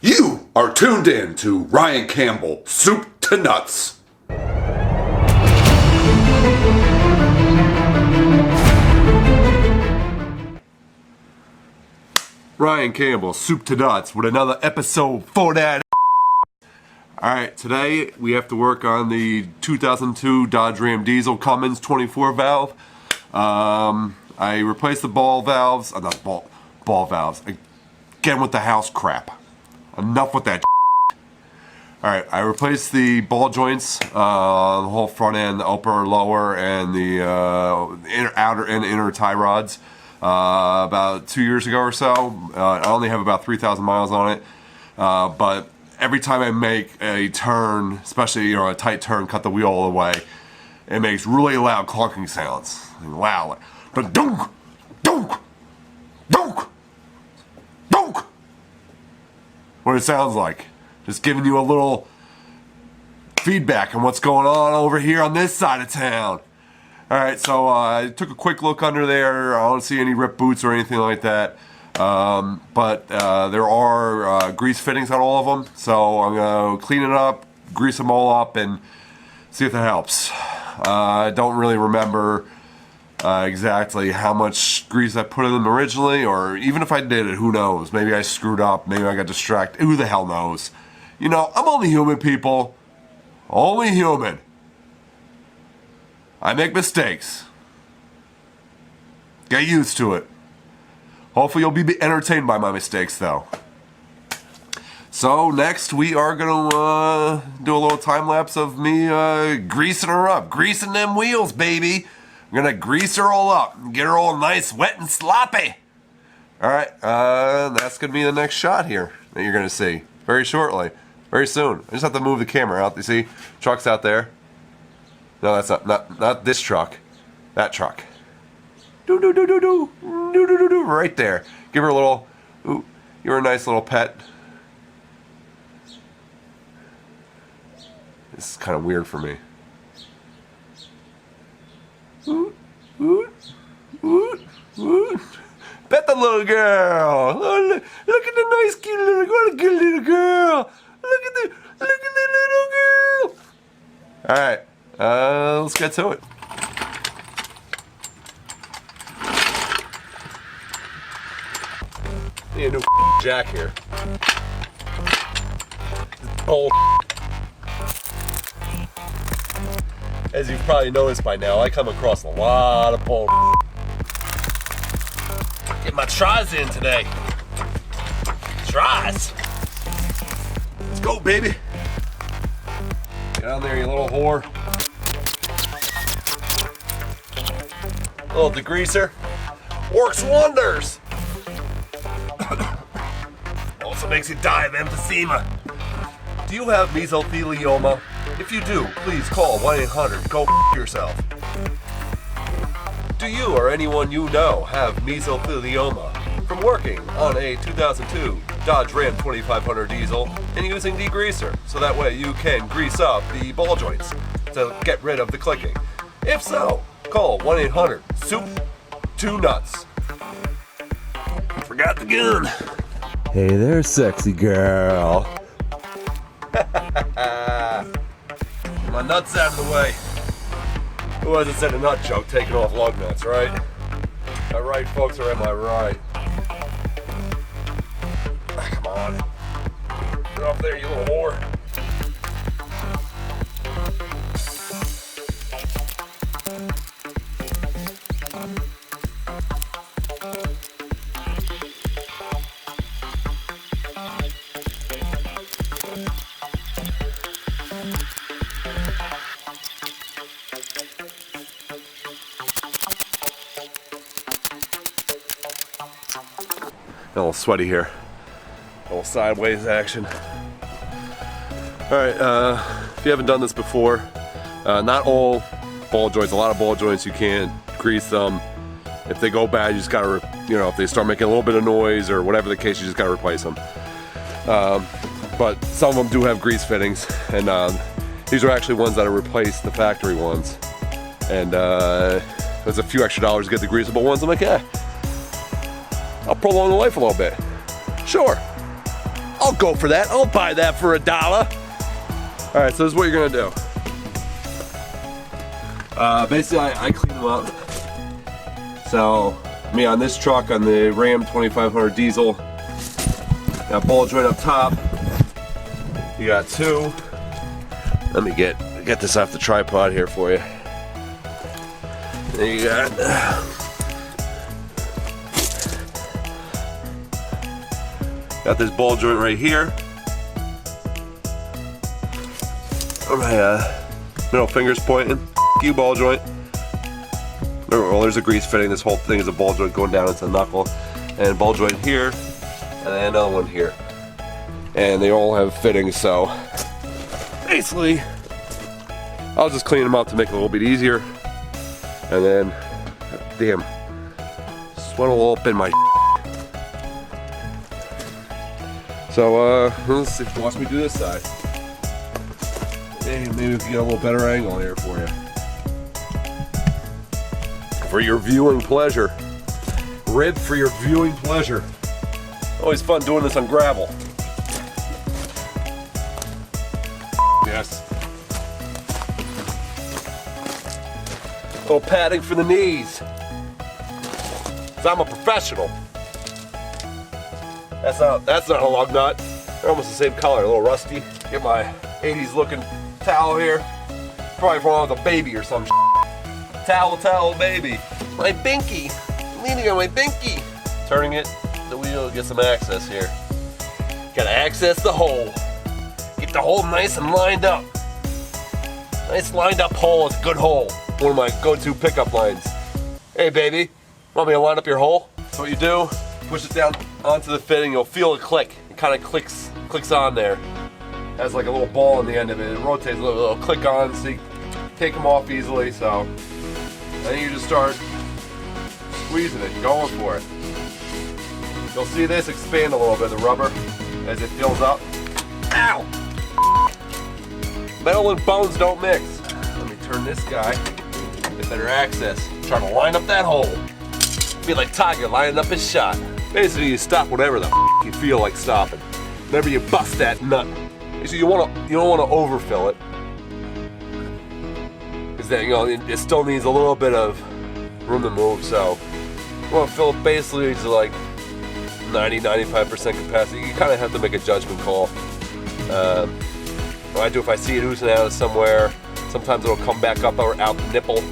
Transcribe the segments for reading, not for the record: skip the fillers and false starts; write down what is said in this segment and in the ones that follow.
You are tuned in to Ryan Campbell, Soup to Nuts. Ryan Campbell, Soup to Nuts, with another episode for that. Alright, today we have to work on the 2002 Dodge Ram Diesel Cummins 24 valve. I replaced the ball valves, not ball valves, again with the house crap. Enough with that. Alright, I replaced the ball joints, the whole front end, the upper, lower, and the outer and inner tie rods about 2 years ago or so. I only have about 3,000 miles on it, but every time I make a turn, especially a tight turn, cut the wheel all the way, it makes really loud clunking sounds. Loud, but dunk, dunk, dunk, dunk. What it sounds like. Just giving you a little feedback on what's going on over here on this side of town. Alright, so I took a quick look under there. I don't see any ripped boots or anything like that. But there are grease fittings on all of them. So I'm going to clean it up, grease them all up, and see if that helps. I don't really remember exactly how much grease I put in them originally, or even if I did it, who knows? Maybe I screwed up, maybe I got distracted, who the hell knows? You know, I'm only human, people. Only human. I make mistakes. Get used to it. Hopefully you'll be entertained by my mistakes, though. So next we are gonna do a little time lapse of me greasing her up, greasing them wheels, baby. I'm gonna grease her all up and get her all nice, wet, and sloppy. All right, that's gonna be the next shot here that you're gonna see very shortly, very soon. I just have to move the camera out. You see, truck's out there. No, that's not this truck. That truck. Do do do do do do do do do right there. Give her a little. Ooh, you're a nice little pet. This is kind of weird for me. Ooh, ooh, ooh, ooh. Pet the little girl. Oh, look at the nice cute little girl. What a good little girl. Look at the little girl. All right, let's get to it. Need a new jack here. Old. As you've probably noticed by now, I come across a lot of bull. Get my tries in today. Tries. Let's go, baby. Get on there, you little whore. Little degreaser. Works wonders. Also makes you die of emphysema. Do you have mesothelioma? If you do, please call 1-800-GO yourself. Do you or anyone you know have mesothelioma from working on a 2002 Dodge Ram 2500 diesel and using degreaser so that way you can grease up the ball joints to get rid of the clicking? If so, call 1-800-SOUP-2-NUTS. Forgot the gun. Hey there, sexy girl. My nuts out of the way. Who hasn't said a nut joke taking off lug nuts, right? Am I right, folks, or am I right? Ah, come on. Get off there, you little whore. A little sweaty here. A little sideways action. Alright, if you haven't done this before, not all ball joints, a lot of ball joints you can't grease them. If they go bad, you just gotta, if they start making a little bit of noise or whatever the case, you just gotta replace them. But some of them do have grease fittings, and these are actually ones that I replaced the factory ones. And there's a few extra dollars to get the greasable ones. I'm like, yeah, I'll prolong the life a little bit. Sure, I'll go for that. I'll buy that for $1. All right, so this is what you're gonna do. Basically, I clean them up. So, me on this truck, on the Ram 2500 diesel, got ball joint up top. You got two. Let me get this off the tripod here for you. There you got this ball joint right here. My middle finger's pointing. You ball joint. Well, there's a grease fitting. This whole thing is a ball joint going down into the knuckle, and ball joint here, and then another one here. And they all have fittings, so basically, I'll just clean them up to make it a little bit easier. And then, damn, sweat all up in my. So let's see, watch me do this side. Hey, maybe we can get a little better angle here for you. For your viewing pleasure. Rib for your viewing pleasure. Always fun doing this on gravel. Yes. A little padding for the knees. 'Cause I'm a professional. That's not a lug nut. They're almost the same color, a little rusty. Get my 80s looking towel here. Probably wrong with a baby or some shit. Towel, baby. My binky. I'm leaning on my binky. Turning it, the wheel, get some access here. Gotta access the hole. Get the hole nice and lined up. Nice lined up hole is a good hole. One of my go-to pickup lines. Hey baby, want me to line up your hole? So what you do, push it down onto the fitting, you'll feel it click. It kind of clicks on there. Has like a little ball on the end of it. It rotates a little click on, so you take them off easily. So then you just start squeezing it, going for it. You'll see this expand a little bit, the rubber, as it fills up. Ow! Metal and bones don't mix. Let me turn this guy, get better access. Trying to line up that hole. Be like Tiger lining up his shot. Basically, you stop whatever the you feel like stopping. Whenever you bust that nut. So you don't want to overfill it. Because then, it still needs a little bit of room to move. So you want to fill it basically to like 90-95% capacity. You kind of have to make a judgment call. What I do, if I see it oozing out of somewhere, sometimes it'll come back up or out the nipple.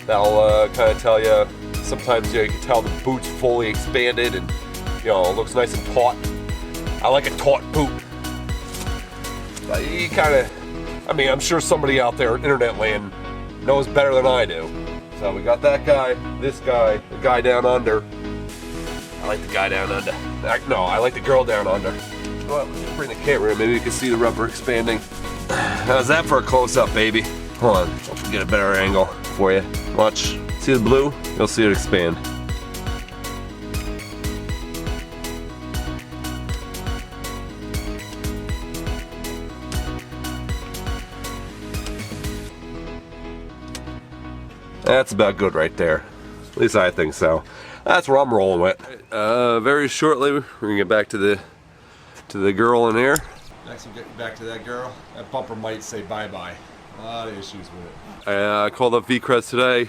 That'll kind of tell you. Sometimes you can tell the boot's fully expanded and it looks nice and taut. I like a taut boot. You kind of, I'm sure somebody out there in internet land knows better than I do. So we got that guy, this guy, the guy down under. I like the guy down under. No, I like the girl down under. Well, let's bring the camera in, maybe you can see the rubber expanding. How's that for a close-up, baby? Hold on, I'll get a better angle for you. Watch, see the blue? You'll see it expand. That's about good right there. At least I think so. That's what I'm rolling with. Very shortly, we're gonna get back to the girl in here. Next, we'll get back to that girl. That bumper might say bye-bye. A lot of issues with it. I called up V-Crest today.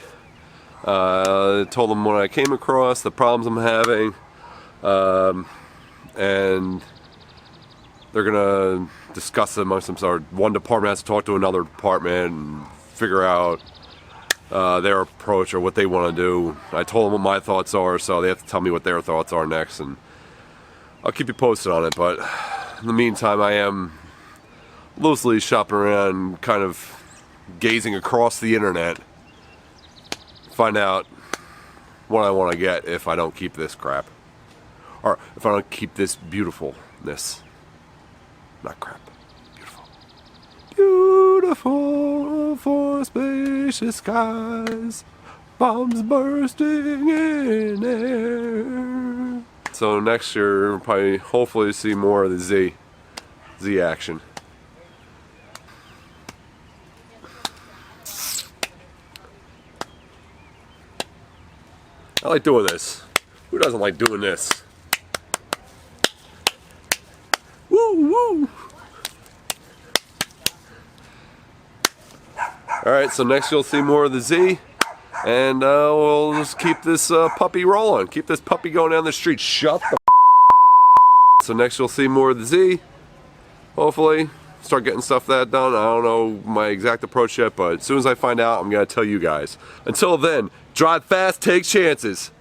Told them what I came across, the problems I'm having, and they're gonna discuss it amongst themselves. One department has to talk to another department and figure out their approach or what they want to do. I told them what my thoughts are, so they have to tell me what their thoughts are next, and I'll keep you posted on it. But in the meantime, I am loosely shopping around, kind of gazing across the internet, find out what I want to get if I don't keep this crap, or if I don't keep this beautifulness. Not crap. Beautiful. Beautiful for spacious skies, bombs bursting in air. So next year, we'll probably, hopefully, see more of the Z action. I like doing this. Who doesn't like doing this? Woo! Alright, so next you'll see more of the Z. And we'll just keep this puppy rolling. Keep this puppy going down the street. Shut the So next you'll see more of the Z. Hopefully, start getting stuff that done. I don't know my exact approach yet, but as soon as I find out, I'm going to tell you guys. Until then, drive fast, take chances.